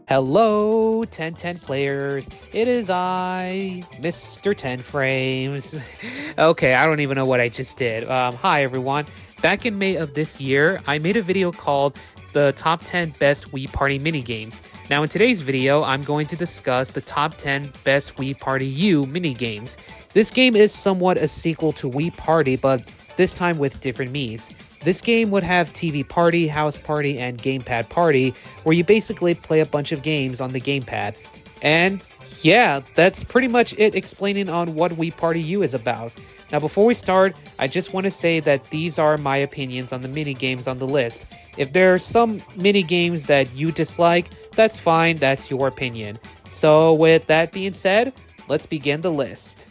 Hello, 1010 players. It is I, Mr. 10 Frames. Okay, I don't even know what I just did. Hi, everyone. Back in May of this year, I made a video called the Top 10 Best Wii Party Minigames. Now, in today's video, I'm going to discuss the top 10 best Wii Party U minigames. This game is somewhat a sequel to Wii Party, but this time with different Miis. This game would have TV Party, House Party, and Gamepad Party, where you basically play a bunch of games on the gamepad. And yeah, that's pretty much it explaining on what Wii Party U is about. Now before we start, I just want to say that these are my opinions on the minigames on the list. If there are some minigames that you dislike, that's fine, that's your opinion. So with that being said, let's begin the list.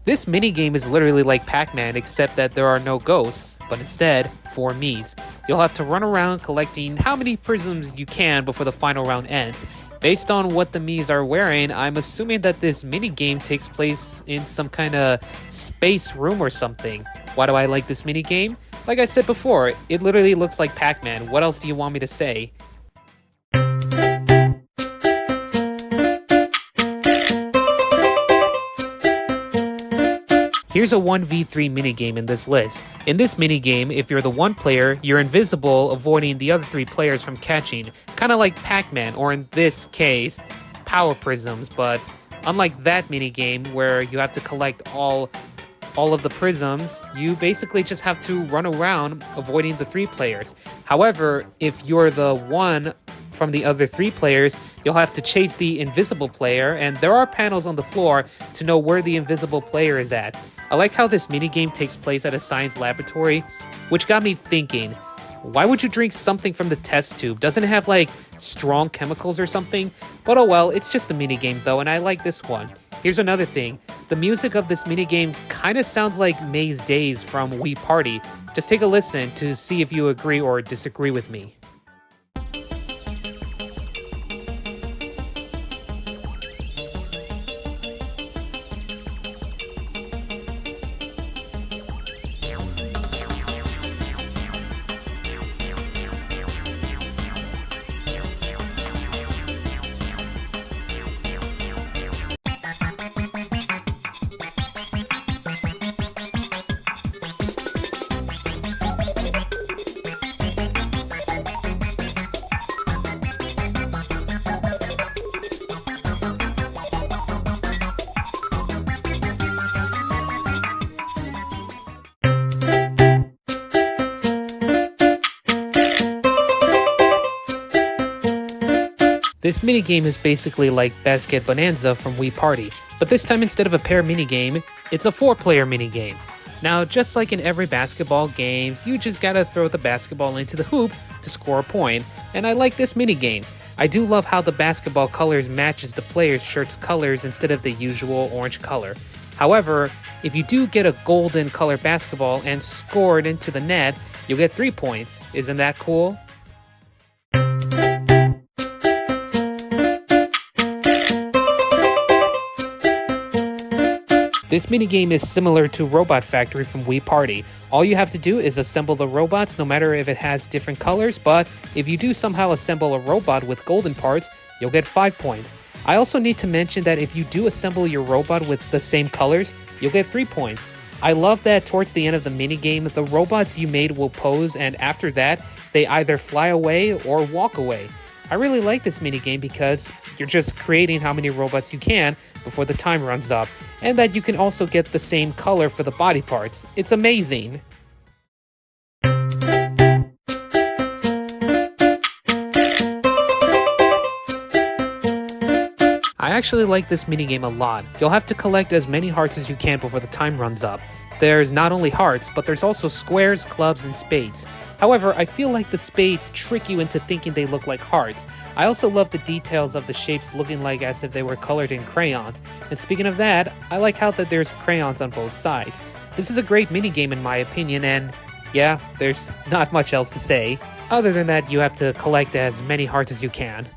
This minigame is literally like Pac-Man, except that there are no ghosts, but instead, 4 Miis. You'll have to run around collecting how many prisms you can before the final round ends. Based on what the Miis are wearing, I'm assuming that this minigame takes place in some kind of space room or something. Why do I like this minigame? Like I said before, it literally looks like Pac-Man. What else do you want me to say? Here's a 1v3 minigame in this list. In this minigame, if you're the one player, you're invisible, avoiding the other 3 players from catching. Kinda like Pac-Man, or in this case, Power Prisms, but unlike that minigame where you have to collect all of the prisms, you basically just have to run around avoiding the 3 players. However, if you're the one from the other 3 players, you'll have to chase the invisible player, and there are panels on the floor to know where the invisible player is at. I like how this minigame takes place at a science laboratory, which got me thinking, why would you drink something from the test tube? Doesn't it have like strong chemicals or something? But oh well, it's just a minigame though, and I like this one. Here's another thing, the music of this minigame kinda sounds like Maze Days from Wii Party. Just take a listen to see if you agree or disagree with me. This minigame is basically like Basket Bonanza from Wii Party, but this time instead of a pair minigame, it's a 4-player minigame. Now, just like in every basketball games, you just gotta throw the basketball into the hoop to score a point, and I like this minigame. I do love how the basketball colors matches the player's shirt's colors instead of the usual orange color. However, if you do get a golden color basketball and score it into the net, you'll get 3 points. Isn't that cool? This minigame is similar to Robot Factory from Wii Party. All you have to do is assemble the robots no matter if it has different colors, but if you do somehow assemble a robot with golden parts, you'll get 5 points. I also need to mention that if you do assemble your robot with the same colors, you'll get 3 points. I love that towards the end of the minigame, the robots you made will pose, and after that, they either fly away or walk away. I really like this minigame because you're just creating how many robots you can before the time runs up, and that you can also get the same color for the body parts. It's amazing! I actually like this minigame a lot. You'll have to collect as many hearts as you can before the time runs up. There's not only hearts, but there's also squares, clubs, and spades. However, I feel like the spades trick you into thinking they look like hearts. I also love the details of the shapes looking like as if they were colored in crayons. And speaking of that, I like how that there's crayons on both sides. This is a great minigame in my opinion, and yeah, there's not much else to say. Other than that, you have to collect as many hearts as you can.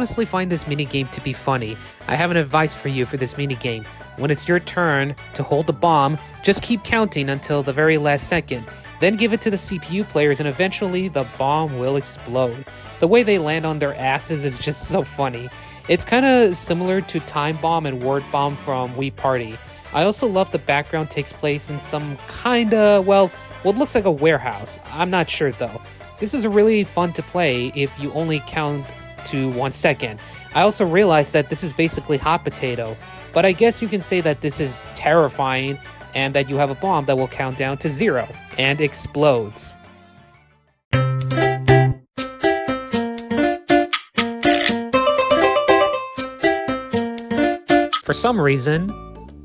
honestly find this minigame to be funny. I have an advice for you for this minigame. When it's your turn to hold the bomb, just keep counting until the very last second. Then give it to the CPU players and eventually the bomb will explode. The way they land on their asses is just so funny. It's kind of similar to Time Bomb and Word Bomb from Wii Party. I also love the background takes place in some what looks like a warehouse. I'm not sure though. This is really fun to play if you only count to 1 second. I also realized that this is basically hot potato, but I guess you can say that this is terrifying and that you have a bomb that will count down to 0 and explodes. For some reason,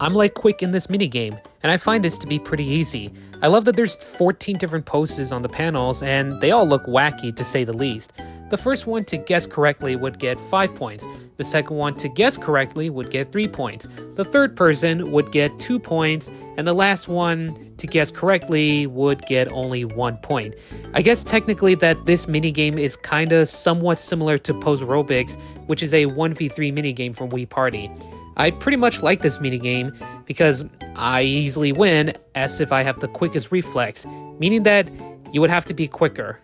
I'm like quick in this minigame, and I find this to be pretty easy. I love that there's 14 different poses on the panels, and they all look wacky to say the least. The first one to guess correctly would get 5 points. The second one to guess correctly would get 3 points. The third person would get 2 points, and the last one to guess correctly would get only 1 point. I guess technically that this minigame is kinda somewhat similar to Pose Aerobics, which is a 1v3 minigame from Wii Party. I pretty much like this minigame because I easily win as if I have the quickest reflex, meaning that you would have to be quicker.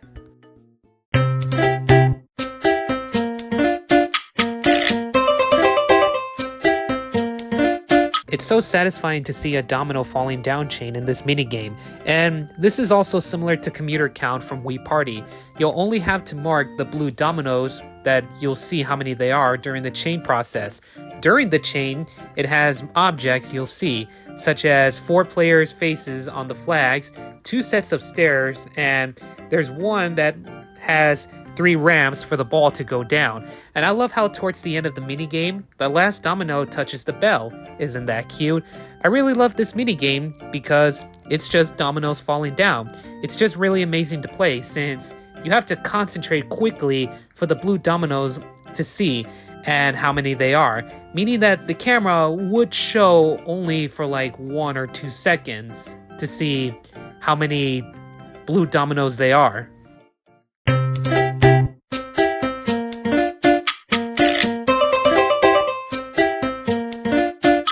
It's so satisfying to see a domino falling down chain in this minigame, and this is also similar to Commuter Count from Wii Party. You'll only have to mark the blue dominoes that you'll see how many they are during the chain process. During the chain, it has objects you'll see, such as 4 players' faces on the flags, 2 sets of stairs, and there's one that has 3 ramps for the ball to go down. And I love how towards the end of the minigame, the last domino touches the bell. Isn't that cute? I really love this minigame because it's just dominoes falling down. It's just really amazing to play since you have to concentrate quickly for the blue dominoes to see and how many they are, meaning that the camera would show only for like 1 or 2 seconds to see how many blue dominoes they are.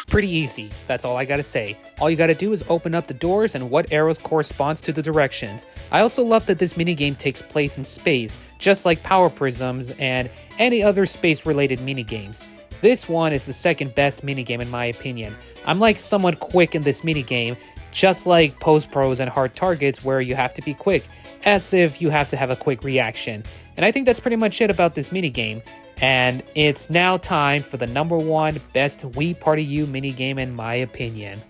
Pretty easy, that's all I gotta say. All you gotta do is open up the doors and what arrows corresponds to the directions. I also love that this minigame takes place in space, just like Power Prisms and any other space-related minigames. This one is the second best minigame in my opinion. I'm like somewhat quick in this minigame, just like Pose Pros and Hard Targets where you have to be quick, as if you have to have a quick reaction. And I think that's pretty much it about this minigame. And it's now time for the #1 best Wii Party U minigame in my opinion.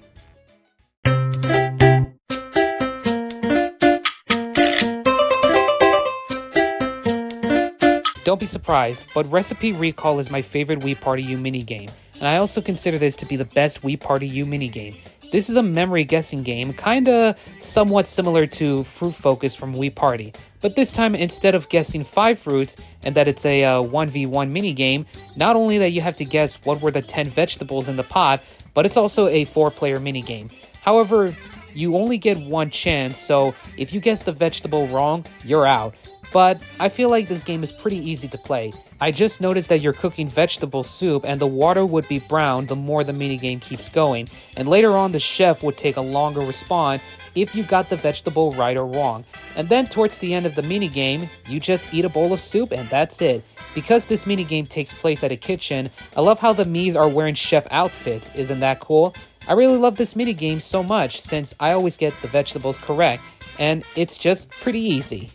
Don't be surprised, but Recipe Recall is my favorite Wii Party U minigame, and I also consider this to be the best Wii Party U minigame. This is a memory guessing game, kinda somewhat similar to Fruit Focus from Wii Party, but this time instead of guessing 5 fruits and that it's a 1v1 minigame, not only that you have to guess what were the 10 vegetables in the pot, but it's also a 4-player minigame. However, you only get 1 chance, so if you guess the vegetable wrong, you're out. But I feel like this game is pretty easy to play. I just noticed that you're cooking vegetable soup and the water would be brown the more the minigame keeps going, and later on the chef would take a longer respawn if you got the vegetable right or wrong. And then towards the end of the minigame, you just eat a bowl of soup and that's it. Because this minigame takes place at a kitchen, I love how the Miis are wearing chef outfits. Isn't that cool? I really love this minigame so much since I always get the vegetables correct, and it's just pretty easy.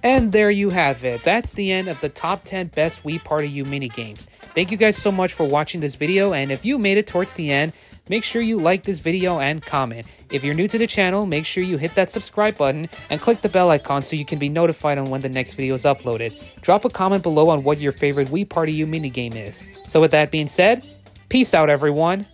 And there you have it. That's the end of the top 10 best Wii Party U minigames. Thank you guys so much for watching this video, and if you made it towards the end, make sure you like this video and comment. If you're new to the channel, make sure you hit that subscribe button and click the bell icon so you can be notified on when the next video is uploaded. Drop a comment below on what your favorite Wii Party U minigame is. So with that being said, peace out everyone.